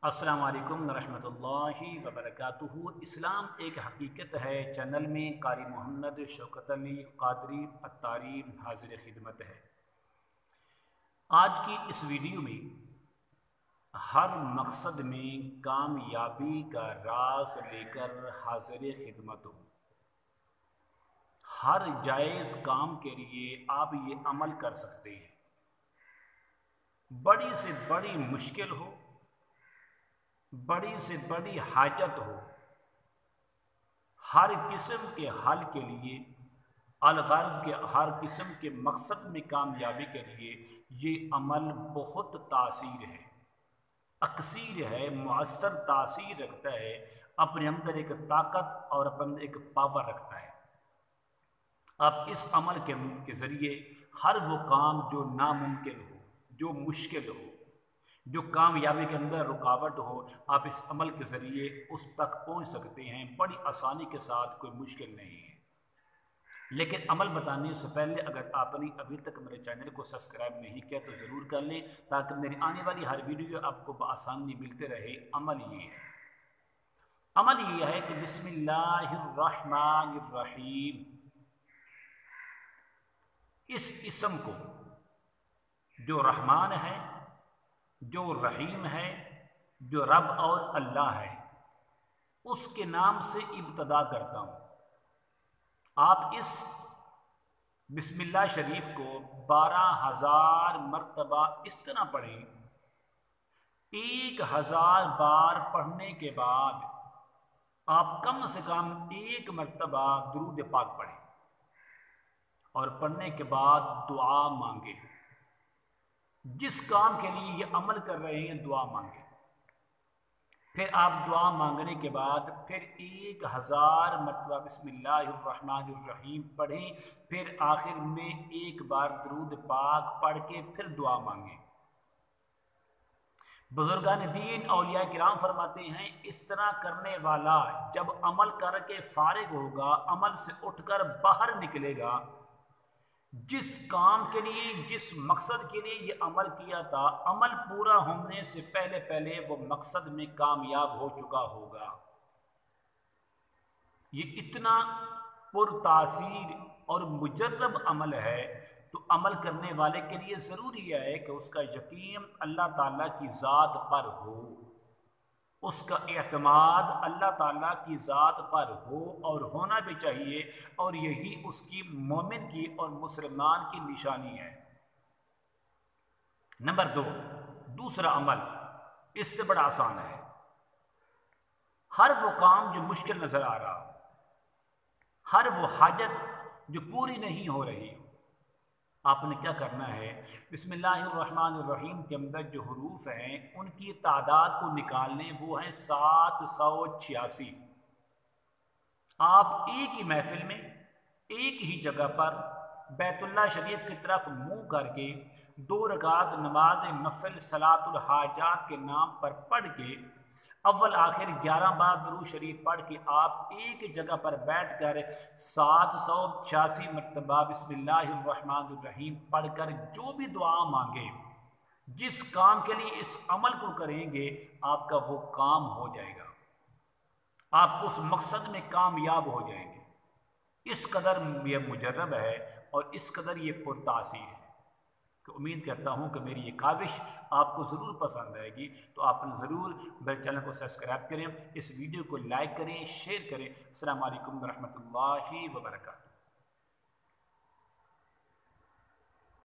السلام علیکم ورحمۃ اللہ وبرکاتہ۔ اسلام ایک حقیقت ہے چینل میں قاری محمد شوکت علی قادری اتاری حاضر خدمت ہے۔ آج کی اس ویڈیو میں ہر مقصد میں کامیابی کا راز لے کر حاضر خدمت ہوں۔ ہر جائز کام کے لیے آپ یہ عمل کر سکتے ہیں۔ بڑی سے بڑی مشکل ہو، بڑی سے بڑی حاجت ہو، ہر قسم کے حل کے لیے، الغرض کے ہر قسم کے مقصد میں کامیابی کے لیے یہ عمل بہت تاثیر ہے، اکثیر ہے، مؤثر تاثیر رکھتا ہے، اپنے اندر ایک طاقت اور اپنے اندر ایک پاور رکھتا ہے۔ اب اس عمل کے ذریعے ہر وہ کام جو ناممکن ہو، جو مشکل ہو، جو کامیابی کے اندر رکاوٹ ہو، آپ اس عمل کے ذریعے اس تک پہنچ سکتے ہیں بڑی آسانی کے ساتھ، کوئی مشکل نہیں ہے۔ لیکن عمل بتانے سے پہلے اگر آپ نے ابھی تک میرے چینل کو سبسکرائب نہیں کیا تو ضرور کر لیں تاکہ میری آنے والی ہر ویڈیو آپ کو بآسانی ملتے رہے۔ عمل یہ ہے کہ بسم اللہ الرحمن الرحیم، اس اسم کو جو رحمان ہے، جو رحیم ہے، جو رب اور اللہ ہے، اس کے نام سے ابتدا کرتا ہوں۔ آپ اس بسم اللہ شریف کو 12,000 مرتبہ اس طرح پڑھیں۔ 1,000 بار پڑھنے کے بعد آپ کم سے کم 1 مرتبہ درود پاک پڑھیں اور پڑھنے کے بعد دعا مانگیں۔ جس کام کے لیے یہ عمل کر رہے ہیں دعا مانگیں۔ پھر آپ دعا مانگنے کے بعد پھر 1,000 مرتبہ بسم اللہ الرحمن الرحیم پڑھیں، پھر آخر میں 1 بار درود پاک پڑھ کے پھر دعا مانگیں۔ بزرگان دین اولیاء کرام فرماتے ہیں اس طرح کرنے والا جب عمل کر کے فارغ ہوگا، عمل سے اٹھ کر باہر نکلے گا، جس کام کے لیے، جس مقصد کے لیے یہ عمل کیا تھا، عمل پورا ہونے سے پہلے وہ مقصد میں کامیاب ہو چکا ہوگا۔ یہ اتنا پر تاثیر اور مجرب عمل ہے، تو عمل کرنے والے کے لیے ضروری ہے کہ اس کا یقین اللہ تعالیٰ کی ذات پر ہو، اس کا اعتماد اللہ تعالیٰ کی ذات پر ہو اور ہونا بھی چاہیے، اور یہی اس کی مومن کی اور مسلمان کی نشانی ہے۔ نمبر 2، دوسرا عمل اس سے بڑا آسان ہے۔ ہر وہ کام جو مشکل نظر آ رہا ہو، ہر وہ حاجت جو پوری نہیں ہو رہی، آپ نے کیا کرنا ہے؟ بسم اللہ الرحمن الرحیم کے اندر جو حروف ہیں ان کی تعداد کو نکالنے، وہ ہیں 786۔ آپ ایک ہی محفل میں، ایک ہی جگہ پر بیت اللہ شریف کی طرف منہ کر کے 2 رکعت نماز نفل صلاۃ الحاجات کے نام پر پڑھ کے اول آخر 11 بار درود شریف پڑھ کے آپ ایک جگہ پر بیٹھ کر 786 مرتبہ بسم اللہ الرحمن الرحیم پڑھ کر جو بھی دعا مانگے، جس کام کے لیے اس عمل کو کریں گے، آپ کا وہ کام ہو جائے گا، آپ اس مقصد میں کامیاب ہو جائیں گے۔ اس قدر یہ مجرب ہے اور اس قدر یہ پرتاثیر ہے کہ امید کرتا ہوں کہ میری یہ کاوش آپ کو ضرور پسند آئے گی، تو آپ نے ضرور میرے چینل کو سبسکرائب کریں، اس ویڈیو کو لائک کریں، شیئر کریں۔ السلام علیکم ورحمۃ اللہ وبرکاتہ۔